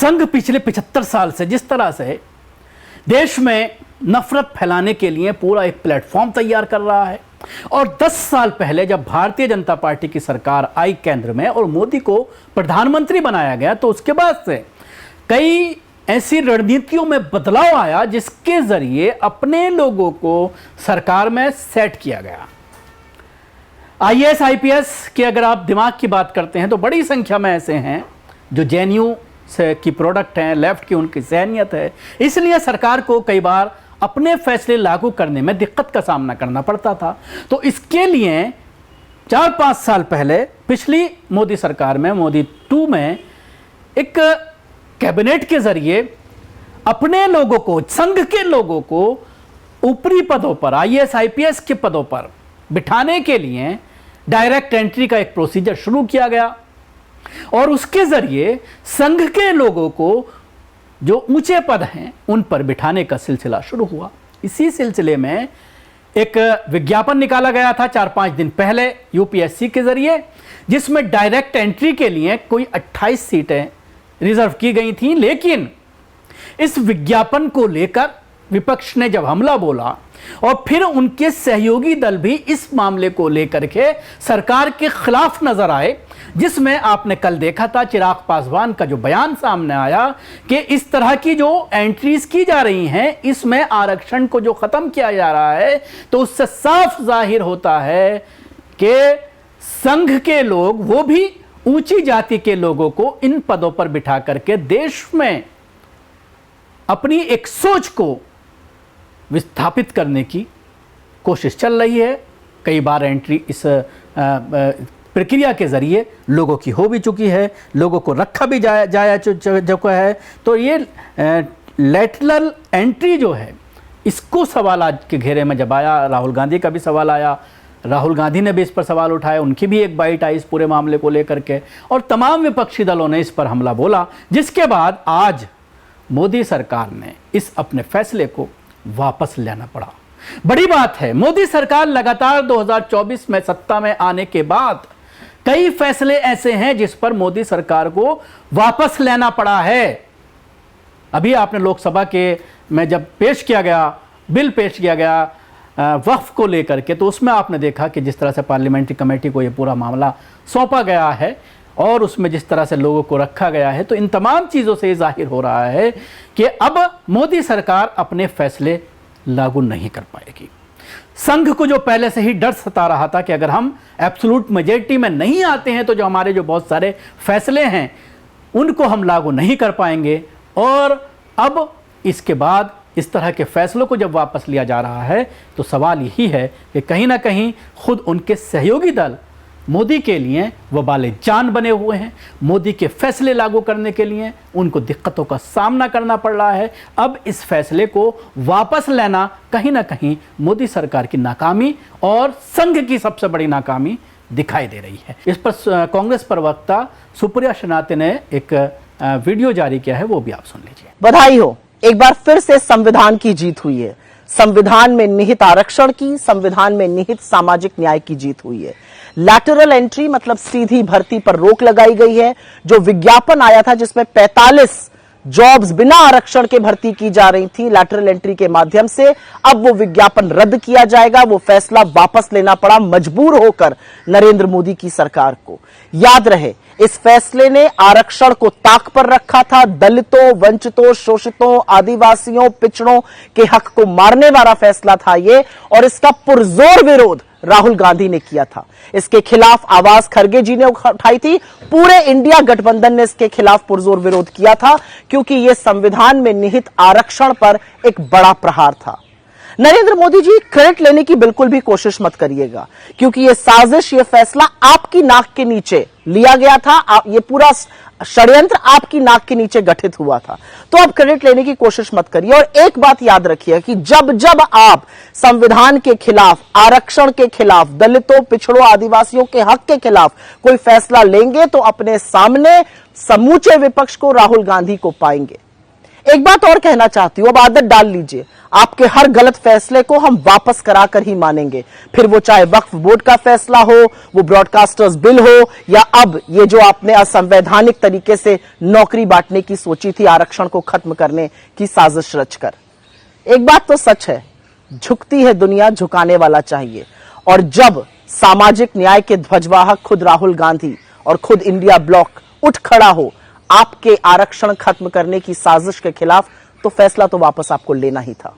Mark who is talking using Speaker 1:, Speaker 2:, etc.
Speaker 1: संघ पिछले 75 साल से जिस तरह से देश में नफरत फैलाने के लिए पूरा एक प्लेटफॉर्म तैयार कर रहा है, और 10 साल पहले जब भारतीय जनता पार्टी की सरकार आई केंद्र में और मोदी को प्रधानमंत्री बनाया गया, तो उसके बाद से कई ऐसी रणनीतियों में बदलाव आया जिसके जरिए अपने लोगों को सरकार में सेट किया गया। आईएएस आईपीएस की अगर आप दिमाग की बात करते हैं तो बड़ी संख्या में ऐसे हैं जो जेएनयू से की प्रोडक्ट हैं, लेफ्ट की उनकी ज़हनियत है, इसलिए सरकार को कई बार अपने फैसले लागू करने में दिक्कत का सामना करना पड़ता था। तो इसके लिए 4-5 साल पहले पिछली मोदी सरकार में, मोदी 2 में, एक कैबिनेट के जरिए अपने लोगों को, संघ के लोगों को ऊपरी पदों पर, आईएएस आईपीएस के पदों पर बिठाने के लिए डायरेक्ट एंट्री का एक प्रोसीजर शुरू किया गया, और उसके जरिए संघ के लोगों को जो ऊंचे पद हैं उन पर बिठाने का सिलसिला शुरू हुआ। इसी सिलसिले में एक विज्ञापन निकाला गया था 4-5 दिन पहले यूपीएससी के जरिए, जिसमें डायरेक्ट एंट्री के लिए कोई 28 सीटें रिजर्व की गई थीं। लेकिन इस विज्ञापन को लेकर विपक्ष ने जब हमला बोला और फिर उनके सहयोगी दल भी इस मामले को लेकर के सरकार के खिलाफ नजर आए, जिसमें आपने कल देखा था चिराग पासवान का जो बयान सामने आया कि इस तरह की जो एंट्रीज की जा रही हैं इसमें आरक्षण को जो खत्म किया जा रहा है, तो उससे साफ जाहिर होता है कि संघ के लोग, वो भी ऊंची जाति के लोगों को इन पदों पर बिठा करके देश में अपनी एक सोच को विस्थापित करने की कोशिश चल रही है। कई बार एंट्री इस प्रक्रिया के जरिए लोगों की हो भी चुकी है, लोगों को रखा भी जाया चुका है। तो ये लेटरल एंट्री जो है, इसको सवाल आज के घेरे में जब आया, राहुल गांधी का भी सवाल आया, राहुल गांधी ने भी इस पर सवाल उठाया, उनकी भी एक बाइट आई इस पूरे मामले को लेकर के, और तमाम विपक्षी दलों ने इस पर हमला बोला, जिसके बाद आज मोदी सरकार ने इस अपने फैसले को वापस लेना पड़ा। बड़ी बात है, मोदी सरकार लगातार 2024 में सत्ता में आने के बाद कई फैसले ऐसे हैं जिस पर मोदी सरकार को वापस लेना पड़ा है। अभी आपने लोकसभा के में जब बिल पेश किया गया वक्फ को लेकर के, तो उसमें आपने देखा कि जिस तरह से पार्लियामेंट्री कमेटी को यह पूरा मामला सौंपा गया है और उसमें जिस तरह से लोगों को रखा गया है, तो इन तमाम चीज़ों से जाहिर हो रहा है कि अब मोदी सरकार अपने फैसले लागू नहीं कर पाएगी। संघ को जो पहले से ही डर सता रहा था कि अगर हम एब्सोल्यूट मेजॉरिटी में नहीं आते हैं तो जो हमारे जो बहुत सारे फैसले हैं उनको हम लागू नहीं कर पाएंगे, और अब इसके बाद इस तरह के फैसलों को जब वापस लिया जा रहा है तो सवाल यही है कि कहीं ना कहीं खुद उनके सहयोगी दल मोदी के लिए वबाले जान बने हुए हैं। मोदी के फैसले लागू करने के लिए उनको दिक्कतों का सामना करना पड़ रहा है। अब इस फैसले को वापस लेना कहीं ना कहीं मोदी सरकार की नाकामी और संघ की सबसे बड़ी नाकामी दिखाई दे रही है। इस पर कांग्रेस प्रवक्ता सुप्रिया श्रीनाथ ने एक वीडियो जारी किया है, वो भी आप सुन लीजिए।
Speaker 2: बधाई हो, एक बार फिर से संविधान की जीत हुई है। संविधान में निहित आरक्षण की, संविधान में निहित सामाजिक न्याय की जीत हुई है। लैटरल एंट्री मतलब सीधी भर्ती पर रोक लगाई गई है। जो विज्ञापन आया था जिसमें 45 जॉब्स बिना आरक्षण के भर्ती की जा रही थी लैटरल एंट्री के माध्यम से, अब वो विज्ञापन रद्द किया जाएगा। वो फैसला वापस लेना पड़ा मजबूर होकर नरेंद्र मोदी की सरकार को। याद रहे, इस फैसले ने आरक्षण को ताक पर रखा था। दलितों, वंचितों, शोषितों, आदिवासियों, पिछड़ों के हक को मारने वाला फैसला था ये, और इसका पुरजोर विरोध राहुल गांधी ने किया था। इसके खिलाफ आवाज खरगे जी ने उठाई थी। पूरे इंडिया गठबंधन ने इसके खिलाफ पुरजोर विरोध किया था, क्योंकि यह संविधान में निहित आरक्षण पर एक बड़ा प्रहार था। नरेंद्र मोदी जी, क्रेडिट लेने की बिल्कुल भी कोशिश मत करिएगा, क्योंकि यह साजिश, यह फैसला आपकी नाक के नीचे लिया गया था। यह पूरा षड्यंत्र आपकी नाक के नीचे गठित हुआ था। तो अब क्रेडिट लेने की कोशिश मत करिए। और एक बात याद रखिए कि जब जब आप संविधान के खिलाफ, आरक्षण के खिलाफ, दलितों, पिछड़ों, आदिवासियों के हक के खिलाफ कोई फैसला लेंगे तो अपने सामने समूचे विपक्ष को, राहुल गांधी को पाएंगे। एक बात और कहना चाहती हूं, अब आदत डाल लीजिए, आपके हर गलत फैसले को हम वापस कराकर ही मानेंगे, फिर वो चाहे वक्फ बोर्ड का फैसला हो, वो ब्रॉडकास्टर्स बिल हो, या अब ये जो आपने असंवैधानिक तरीके से नौकरी बांटने की सोची थी, आरक्षण को खत्म करने की साजिश रचकर। एक बात तो सच है, झुकती है दुनिया, झुकाने वाला चाहिए। और जब सामाजिक न्याय के ध्वजवाहक खुद राहुल गांधी और खुद इंडिया ब्लॉक उठ खड़ा हो आपके आरक्षण खत्म करने की साजिश के खिलाफ, तो फैसला तो वापस आपको लेना ही था।